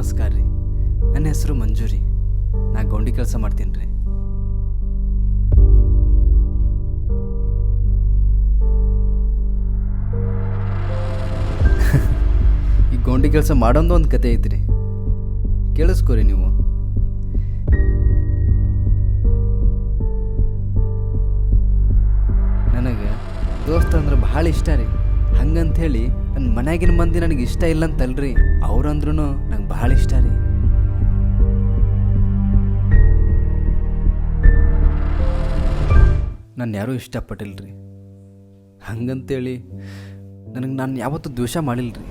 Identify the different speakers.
Speaker 1: ನಮಸ್ಕಾರ ರೀ. ನನ್ನ ಹೆಸರು ಮಂಜೂರಿ. ನಾ ಗೌಂಡಿ ಕೆಲಸ ಮಾಡ್ತೀನಿ ರೀ. ಈ ಗೌಂಡಿ ಕೆಲಸ ಮಾಡೋದು ಒಂದು ಕತೆ ಐತ್ರಿ, ಕೇಳಿಸ್ಕೋರಿ ನೀವು. ನನಗೆ ದೋಸ್ತ ಅಂದ್ರೆ ಭಾಳ ಇಷ್ಟ ರೀ. ಹಂಗಂಥೇಳಿ ನನ್ನ ಮನ್ಯಾಗಿನ ಮಂದಿ ನನಗೆ ಇಷ್ಟ ಇಲ್ಲ ಅಂತಲ್ರಿ, ಅವ್ರಂದ್ರೂ ನಂಗೆ ಭಾಳ ಇಷ್ಟ ರೀ. ನಾನು ಯಾರೂ ಇಷ್ಟಪಟ್ಟಿಲ್ರಿ. ಹಂಗಂತೇಳಿ ನಾನು ಯಾವತ್ತೂ ದ್ವೇಷ ಮಾಡಿಲ್ರಿ.